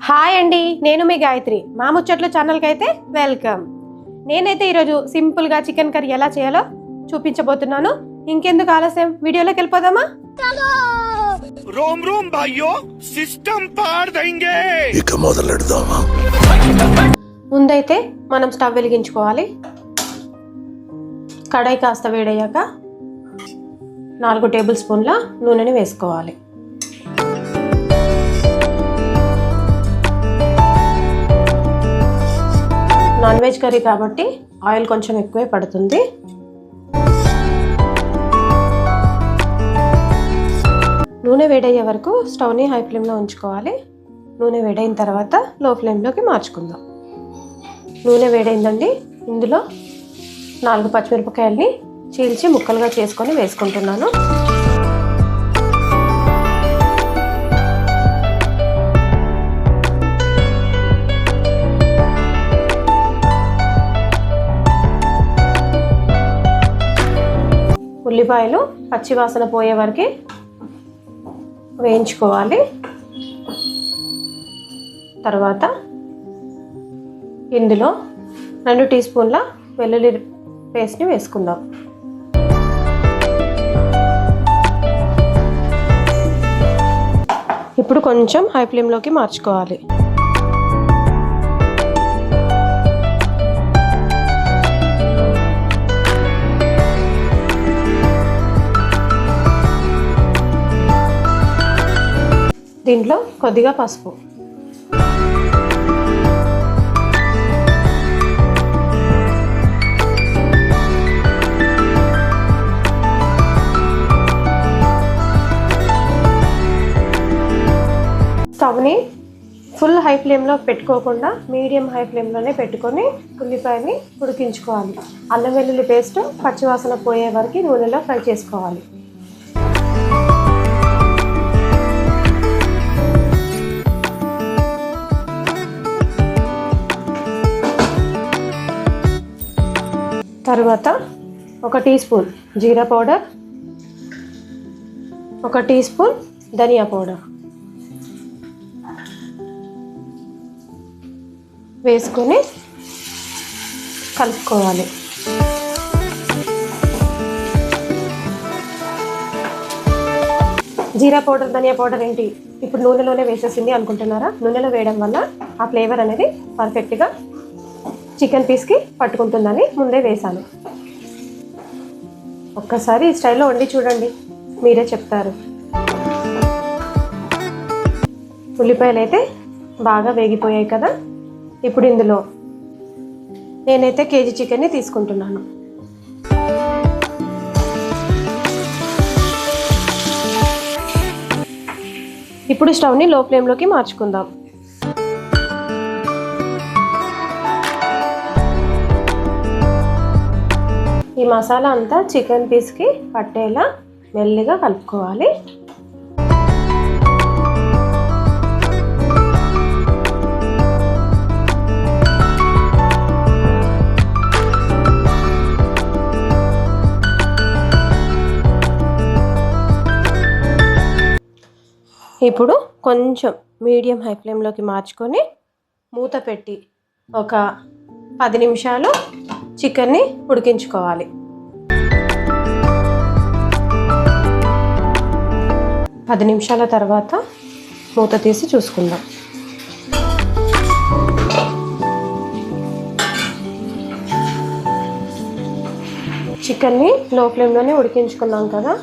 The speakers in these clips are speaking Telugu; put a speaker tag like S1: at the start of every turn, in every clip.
S1: హాయ్ అండి, నేను మీ గాయత్రి. మా ముచ్చట్లు ఛానల్కి అయితే వెల్కమ్. నేనైతే ఈరోజు సింపుల్గా చికెన్ కర్రీ ఎలా చేయాలో చూపించబోతున్నాను. ఇంకెందుకు ఆలస్యం, వీడియోలోకి వెళ్ళిపోదామా?
S2: రోమ్ రోమ్ భాయ్యో, సిస్టమ్ పార్ దేంగే.
S3: ఇక మొదలెడదామా?
S1: ముందైతే మనం స్టవ్ వెలిగించుకోవాలి. కడాయి కాస్త వేడయ్యాక 4 టేబుల్ స్పూన్ల నూనెని వేసుకోవాలి. నాన్ వెజ్ కర్రీ కాబట్టి ఆయిల్ కొంచెం ఎక్కువే పడుతుంది. నూనె వేడయ్యే వరకు స్టవ్ని హై ఫ్లేమ్లో ఉంచుకోవాలి. నూనె వేడైన తర్వాత లో ఫ్లేమ్లోకి మార్చుకుందాం. నూనె వేడైందండి. ఇందులో 4 పచ్చిమిరపకాయల్ని చీల్చి ముక్కలుగా చేసుకొని వేసుకుంటున్నాను. ఉల్లిపాయలు పచ్చివాసన పోయే వరకు వేయించుకోవాలి. తర్వాత ఇందులో 2 టీ స్పూన్ల వెల్లుల్లి పేస్ట్ని వేసుకుందాం. ఇప్పుడు కొంచెం హై ఫ్లేమ్లోకి మార్చుకోవాలి. దీంట్లో కొద్దిగా పసుపు, స్టవ్ని ఫుల్ హై ఫ్లేమ్లో పెట్టుకోకుండా మీడియం హై ఫ్లేమ్లోనే పెట్టుకొని ఉల్లిపాయని ఉడికించుకోవాలి. అల్లం వెల్లుల్లి పేస్ట్ పచ్చివాసన పోయే వరకు నూనెలో ఫ్రై చేసుకోవాలి. తర్వాత 1 టీ స్పూన్ జీరా పౌడర్, 1 టీ స్పూన్ ధనియా పౌడర్ వేసుకొని కలుపుకోవాలి. జీరా పౌడర్ ధనియా పౌడర్ ఏంటి ఇప్పుడు నూనెలోనే వేసేసింది అనుకుంటున్నారా? నూనెలో వేయడం వల్ల ఆ ఫ్లేవర్ అనేది పర్ఫెక్ట్గా చికెన్ పీస్కి పట్టుకుంటుందని ముందే వేసాను. ఒక్కసారి ఈ స్టైల్లో వండి చూడండి, మీరే చెప్తారు. ఉల్లిపాయలు అయితే బాగా వేగిపోయాయి కదా. ఇప్పుడు ఇందులో నేనైతే కేజీ చికెన్ని తీసుకుంటున్నాను. ఇప్పుడు స్టవ్ని లో ఫ్లేమ్లోకి మార్చుకుందాం. ఈ మసాలా అంతా చికెన్ పీస్కి పట్టేలా మెల్లిగా కలుపుకోవాలి. ఇప్పుడు కొంచెం మీడియం హై ఫ్లేమ్లోకి మార్చుకొని మూత పెట్టి ఒక 10 నిమిషాలు చికెన్ని ఉడికించుకోవాలి. 10 నిమిషాల తర్వాత మూత తీసి చూసుకుందాం. చికెన్ని లో ఫ్లేమ్లోనే ఉడికించుకున్నాం కదా.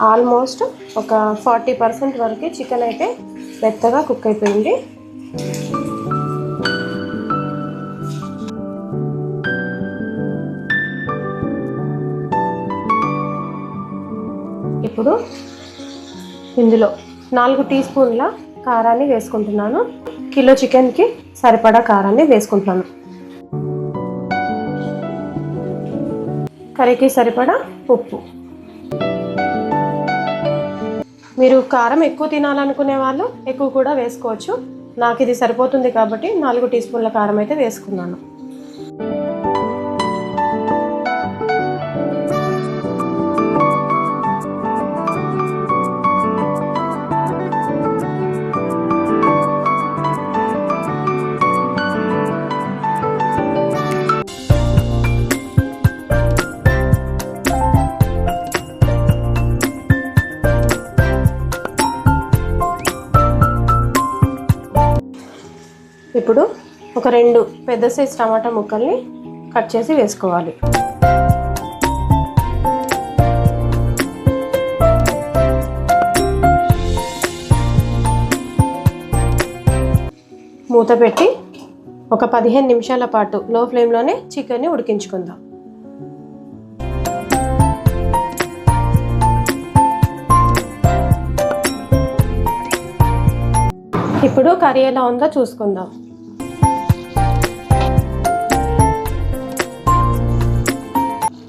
S1: ఆల్మోస్ట్ ఒక 40% వరకు చికెన్ అయితే మెత్తగా కుక్ అయిపోయింది. ఇప్పుడు ఇందులో 4 టీ స్పూన్ల కారాన్ని వేసుకుంటున్నాను. కిలో చికెన్కి సరిపడా కారాన్ని వేసుకుంటున్నాను. కర్రీకి సరిపడా ఉప్పు. మీరు కారం ఎక్కువ తినాలనుకునే వాళ్ళు ఎక్కువ కూడా వేసుకోవచ్చు. నాకు ఇది సరిపోతుంది కాబట్టి 4 టీ స్పూన్ల కారం అయితే వేసుకున్నాను. ఇప్పుడు ఒక 2 పెద్ద సైజ్ టమాటా ముక్కల్ని కట్ చేసి వేసుకోవాలి. మూత పెట్టి ఒక 15 నిమిషాల పాటు లో ఫ్లేమ్లోనే చికెన్ని ఉడికించుకుందాం. ఇప్పుడు కర్రీ ఎలా ఉందో చూసుకుందాం.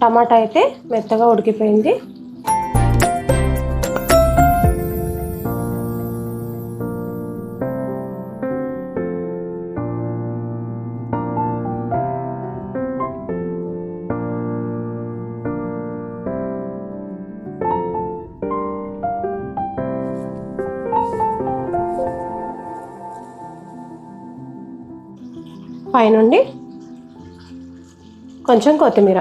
S1: టమాటా అయితే మెత్తగా ఉడికిపోయింది. పైనుండి కొంచెం కొత్తిమీర.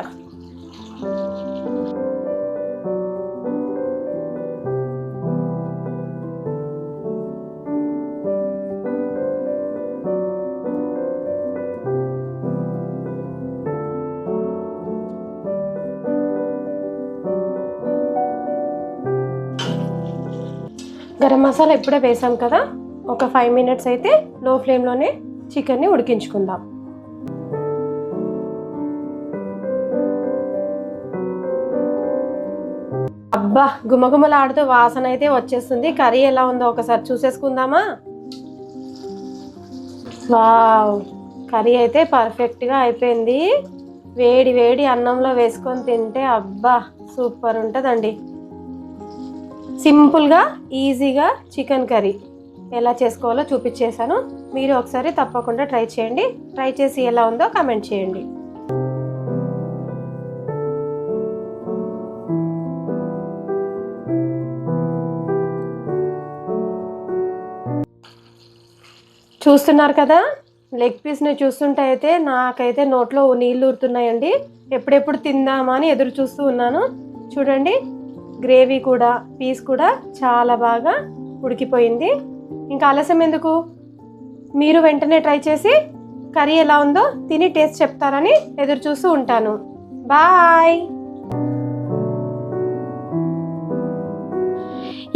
S1: గరం మసాలా ఇప్పుడే వేసాం కదా, ఒక 5 మినిట్స్ అయితే లో ఫ్లేమ్లోనే చికెన్ని ఉడికించుకుందాం. అబ్బా, గుమగుమలాడుతూ వాసన అయితే వచ్చేస్తుంది. కర్రీ ఎలా ఉందో ఒకసారి చూసేసుకుందామా? వావ్, కర్రీ అయితే పర్ఫెక్ట్గా అయిపోయింది. వేడి వేడి అన్నంలో వేసుకొని తింటే అబ్బా సూపర్ ఉంటుందండి. సింపుల్గా ఈజీగా చికెన్ కర్రీ ఎలా చేసుకోవాలో చూపించేశాను. మీరు ఒకసారి తప్పకుండా ట్రై చేయండి. ట్రై చేసి ఎలా ఉందో కామెంట్ చేయండి. చూస్తున్నారు కదా, లెగ్ పీస్ని చూస్తుంటే అయితే నాకైతే నోట్లో నీళ్ళు ఊరుతున్నాయండి. ఎప్పుడెప్పుడు తిందామా అని ఎదురు చూస్తూ ఉన్నాను. చూడండి, గ్రేవీ కూడా పీస్ కూడా చాలా బాగా ఉడికిపోయింది. ఇంకా ఆలస్యం ఎందుకు, మీరు వెంటనే ట్రై చేసి కర్రీ ఎలా ఉందో తిని టేస్ట్ చెప్తారని ఎదురు చూస్తూ ఉంటాను. బాయ్.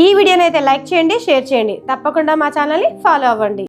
S1: ఈ వీడియోని అయితే లైక్ చేయండి, షేర్ చేయండి. తప్పకుండా మా ఛానల్ని ఫాలో అవ్వండి.